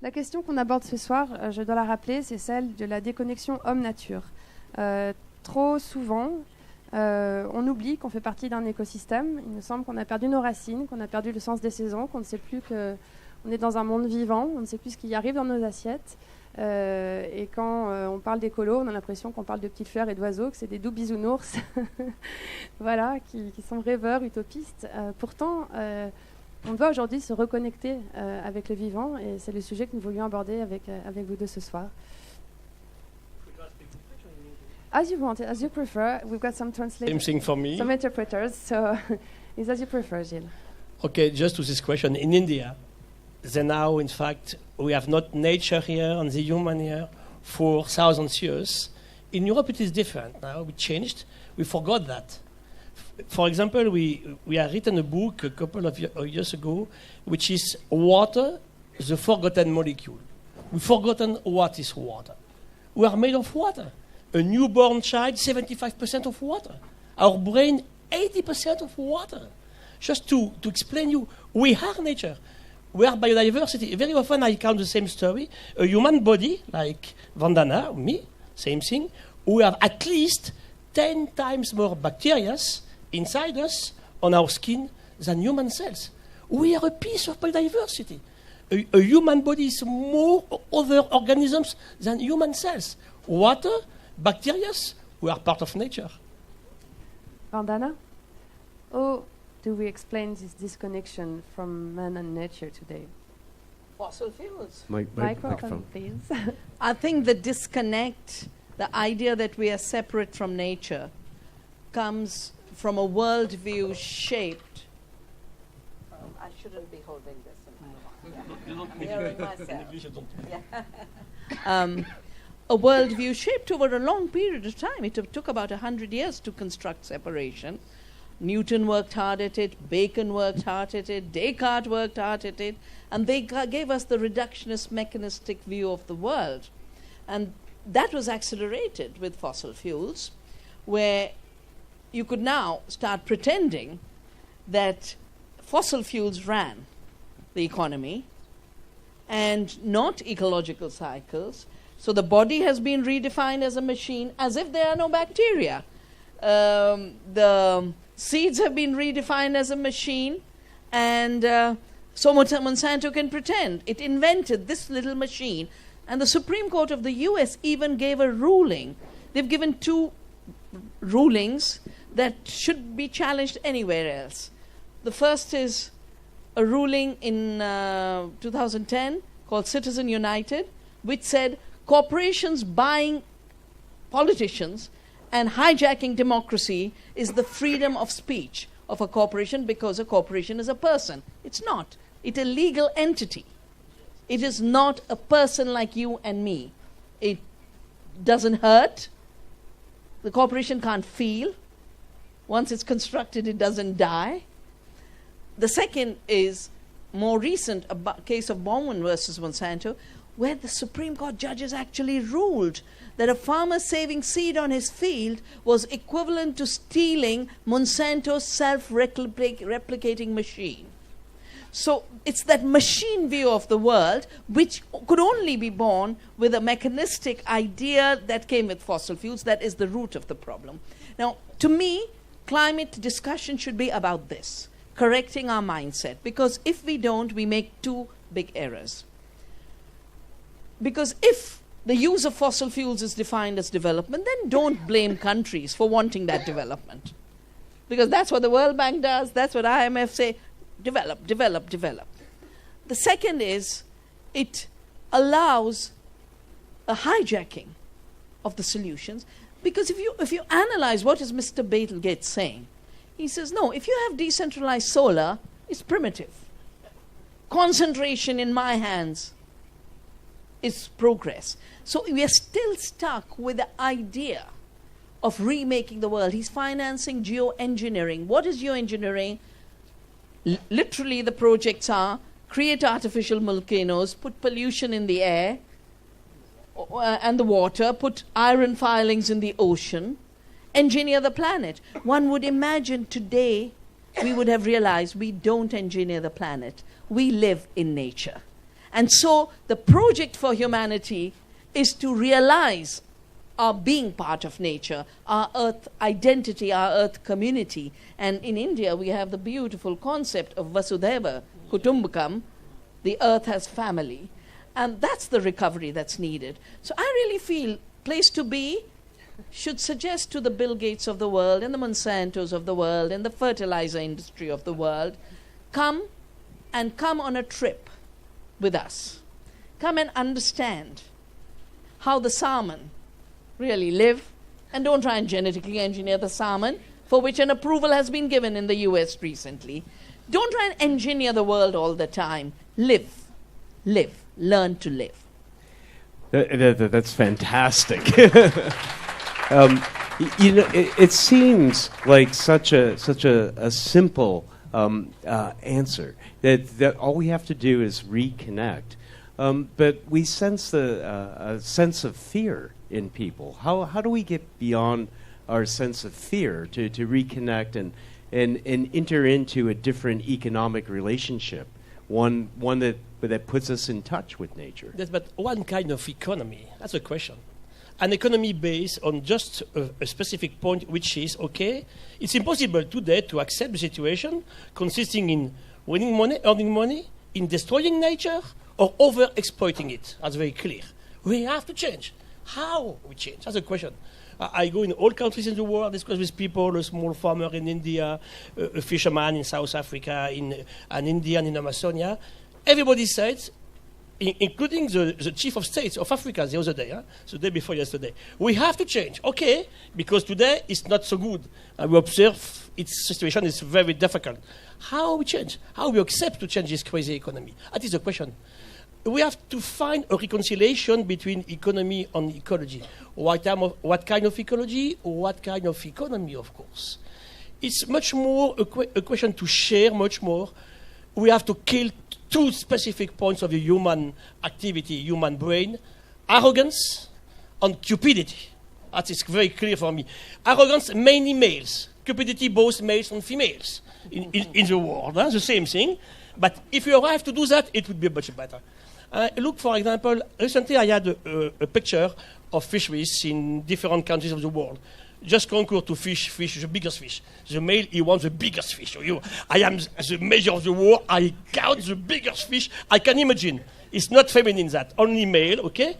La question qu'on aborde ce soir, je dois la rappeler, c'est celle de la déconnexion homme-nature. Trop souvent, on oublie qu'on fait partie d'un écosystème. Il nous semble qu'on a perdu nos racines, qu'on a perdu le sens des saisons, qu'on ne sait plus qu'on est dans un monde vivant, on ne sait plus ce qui arrive dans nos assiettes. Et quand on parle d'écolo, on a l'impression qu'on parle de petites fleurs et d'oiseaux, que c'est des doux bisounours voilà, qui sont rêveurs, utopistes. Pourtant, on doit aujourd'hui se reconnecter avec le vivant, et c'est le sujet que nous voulions aborder avec vous deux ce soir. As you want, as you prefer. We've got some translators. Same thing for me. Some interpreters, so it's as you prefer, Gilles. Okay, just to this question. In India, then now, in fact, we have not nature here and the human here for thousands of years. In Europe, it is different now. We changed. We forgot that. For example, we have written a book a couple of years ago, which is Water, the Forgotten Molecule. We've forgotten what is water. We are made of water. A newborn child, 75% of water. Our brain, 80% of water. Just to explain you, we are nature. We are biodiversity. Very often I count the same story. A human body, like Vandana, me, same thing. We have at least 10 times more bacteria inside us, on our skin, than human cells. We are a piece of biodiversity. A human body is more other organisms than human cells. Water, bacteria, we are part of nature. Vandana, how do we explain this disconnection from man and nature today? Fossil fuels. Microphone, please. I think the disconnect, the idea that we are separate from nature, comes from a worldview shaped. I shouldn't be holding this. Hearing myself. A worldview shaped over a long period of time. It took about 100 years to construct separation. Newton worked hard at it, Bacon worked hard at it, Descartes worked hard at it, and they gave us the reductionist mechanistic view of the world. And that was accelerated with fossil fuels, where you could now start pretending that fossil fuels ran the economy and not ecological cycles. So the body has been redefined as a machine as if there are no bacteria. The seeds have been redefined as a machine, and so Monsanto can pretend it invented this little machine. And the Supreme Court of the US even gave a ruling. They've given two rulings that should be challenged anywhere else. The first is a ruling in 2010 called Citizen United, which said corporations buying politicians and hijacking democracy is the freedom of speech of a corporation, because a corporation is a person. It's not. It's a legal entity. It is not a person like you and me. It doesn't hurt. The corporation can't feel. Once it's constructed, it doesn't die. The second is more recent, a case of Bowman versus Monsanto, where the Supreme Court judges actually ruled that a farmer saving seed on his field was equivalent to stealing Monsanto's self-replicating machine. So it's that machine view of the world which could only be born with a mechanistic idea that came with fossil fuels. That is the root of the problem. Now, to me, climate discussion should be about this, correcting our mindset, because if we don't, we make two big errors. Because if the use of fossil fuels is defined as development, then don't blame countries for wanting that development. Because that's what the World Bank does, that's what IMF say, develop, develop, develop. The second is, it allows a hijacking of the solutions, because if you analyze what is Mr. Bill Gates saying, he says, no, if you have decentralized solar, it's primitive. Concentration in my hands is progress. So we are still stuck with the idea of remaking the world. He's financing geoengineering. What is geoengineering? Literally, the projects are create artificial volcanoes, put pollution in the air and the water, put iron filings in the ocean, engineer the planet. One would imagine today we would have realized we don't engineer the planet. We live in nature. And so the project for humanity is to realize our being part of nature, our earth identity, our earth community. And in India, we have the beautiful concept of Vasudhaiva Kutumbakam, the earth has family. And that's the recovery that's needed. So I really feel place to be should suggest to the Bill Gates of the world and the Monsantos of the world and the fertilizer industry of the world, come on a trip with us. Come and understand how the salmon really live, and don't try and genetically engineer the salmon, for which an approval has been given in the US recently. Don't try and engineer the world all the time. Live, learn to live. That's fantastic. It seems like such a simple answer that all we have to do is reconnect. But we sense a sense of fear in people. How do we get beyond our sense of fear to reconnect and enter into a different economic relationship, one that puts us in touch with nature? Yes, but one kind of economy, that's a question. An economy based on just a specific point, which is, okay, it's impossible today to accept the situation consisting in winning money, earning money, in destroying nature, or over-exploiting it. That's very clear. We have to change. How we change? That's a question. I go in all countries in the world, discuss with people, a small farmer in India, a fisherman in South Africa, an Indian in Amazonia. Everybody says, including the chief of states of Africa the other day, the day before yesterday, we have to change. Okay, because today it's not so good. And we observe its situation is very difficult. How we change? How we accept to change this crazy economy? That is the question. We have to find a reconciliation between economy and ecology. What kind of ecology? What kind of economy, of course? It's much more a question to share much more. We have to kill two specific points of the human activity, human brain: arrogance and cupidity. That is very clear for me. Arrogance, mainly males. Cupidity, both males and females in the world. The same thing. But if you arrive to do that, it would be much better. Look, for example, recently I had a picture of fisheries in different countries of the world. Just conquer to fish the biggest fish. The male, he wants the biggest fish. So I am the measure of the world. I count the biggest fish I can imagine. It's not feminine that, only male, okay?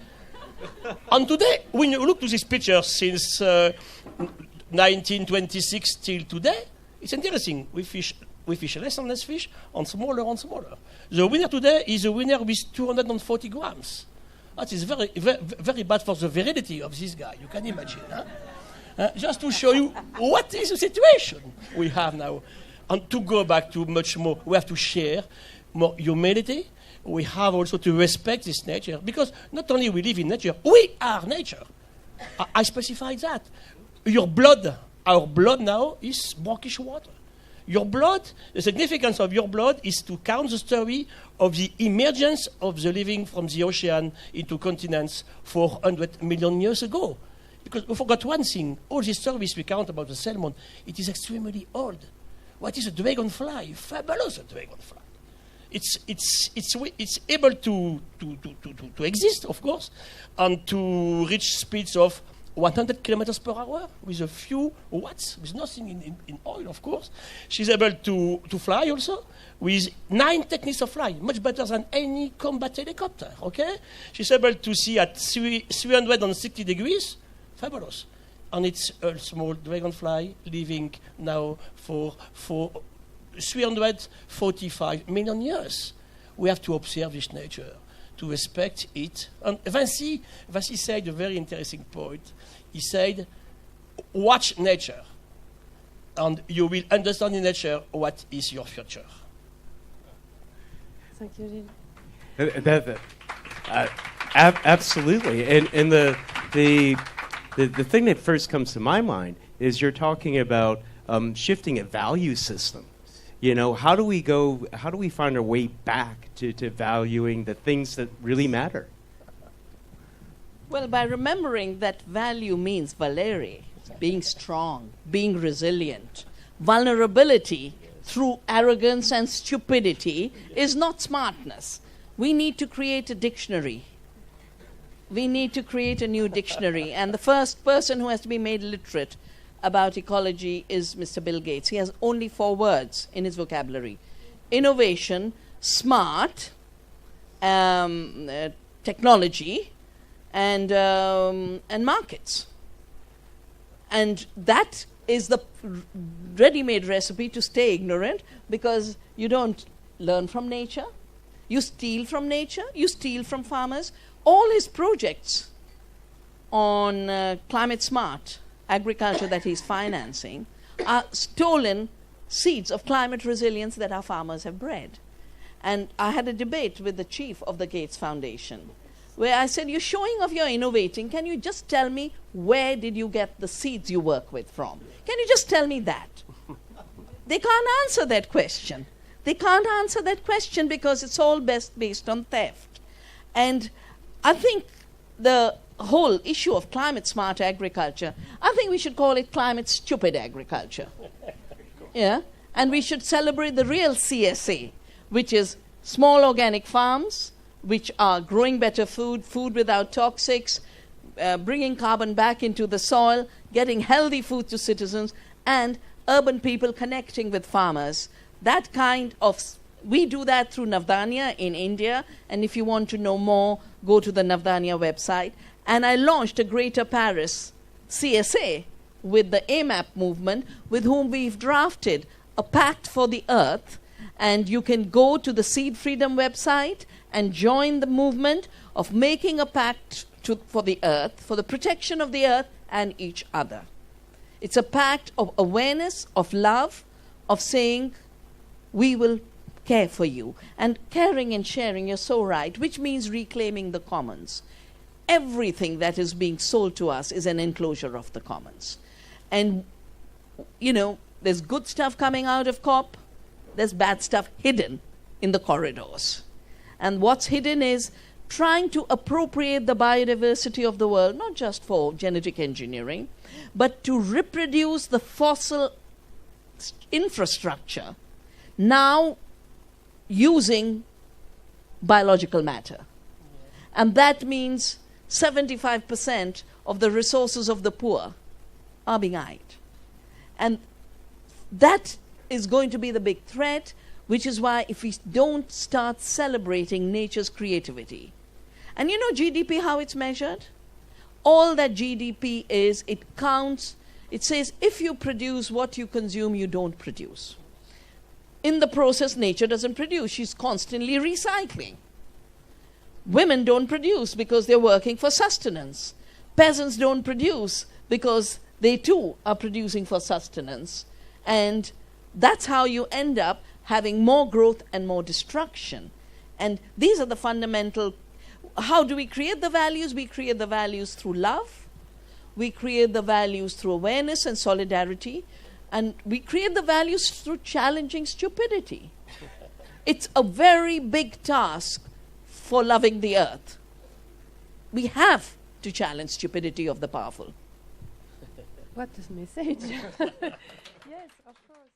And today, when you look to this picture since 1926 till today, it's interesting. We fish less and less fish, and smaller and smaller. The winner today is a winner with 240 grams. That is very, very, very bad for the virility of this guy. You can imagine, huh? Just to show you what is the situation we have now. And to go back to much more, we have to share more humility. We have also to respect this nature, because not only we live in nature, we are nature. I specified that. Our blood now is brackish water. Your blood, the significance of your blood is to count the story of the emergence of the living from the ocean into continents 400 million years ago. Because we forgot one thing, all these stories we count about the salmon, it is extremely old. What is a dragonfly? Fabulous, a dragonfly. It's able to exist, of course, and to reach speeds of 100 kilometers per hour with a few watts, with nothing in oil, of course. She's able to fly also with 9 techniques of flying, much better than any combat helicopter, okay? She's able to see at 360 degrees. Fabulous. And it's a small dragonfly living now for 345 million years. We have to observe this nature, to respect it. And Vinci said a very interesting point. He said, watch nature, and you will understand in nature what is your future. Thank you, Gilles. Absolutely. And the thing that first comes to my mind is you're talking about shifting a value system. You know, how do we find our way back to valuing the things that really matter? Well, by remembering that value means valere, being strong, being resilient. Vulnerability through arrogance and stupidity is not smartness. we need to create a dictionary. We need to create a new dictionary. And the first person who has to be made literate about ecology is Mr. Bill Gates. He has only 4 words in his vocabulary: innovation, smart, technology, and markets. And that is the ready-made recipe to stay ignorant, because you don't learn from nature, you steal from nature, you steal from farmers. All his projects on climate smart agriculture that he's financing are stolen seeds of climate resilience that our farmers have bred. And I had a debate with the chief of the Gates Foundation, where I said, you're showing off your innovating. Can you just tell me where did you get the seeds you work with from? Can you just tell me that? They can't answer that question. They can't answer that question because it's all based on theft. And I think the whole issue of climate smart agriculture, I think we should call it climate stupid agriculture. Yeah? And we should celebrate the real CSA, which is small organic farms, which are growing better food without toxics, bringing carbon back into the soil, getting healthy food to citizens, and urban people connecting with farmers. That kind of, we do that through Navdanya in India, and if you want to know more, go to the Navdanya website. And I launched a Greater Paris CSA with the AMAP movement, with whom we've drafted a pact for the earth. And you can go to the Seed Freedom website and join the movement of making a pact for the earth, for the protection of the earth and each other. It's a pact of awareness, of love, of saying, we will care for you. And caring and sharing, you're so right, which means reclaiming the commons. Everything that is being sold to us is an enclosure of the commons. And, you know, there's good stuff coming out of COP. There's bad stuff hidden in the corridors. And what's hidden is trying to appropriate the biodiversity of the world, not just for genetic engineering, but to reproduce the fossil infrastructure, now using biological matter. And that means 75% of the resources of the poor are being eyed. And that is going to be the big threat, which is why if we don't start celebrating nature's creativity. And you know GDP, how it's measured? All that GDP is, it counts, it says if you produce what you consume, you don't produce. In the process, nature doesn't produce. She's constantly recycling. Women don't produce because they're working for sustenance. Peasants don't produce because they too are producing for sustenance. And that's how you end up having more growth and more destruction. And these are the fundamental. How do we create the values? We create the values through love. We create the values through awareness and solidarity. And we create the values through challenging stupidity. It's a very big task for loving the earth. We have to challenge stupidity of the powerful. What a message. Yes, of course.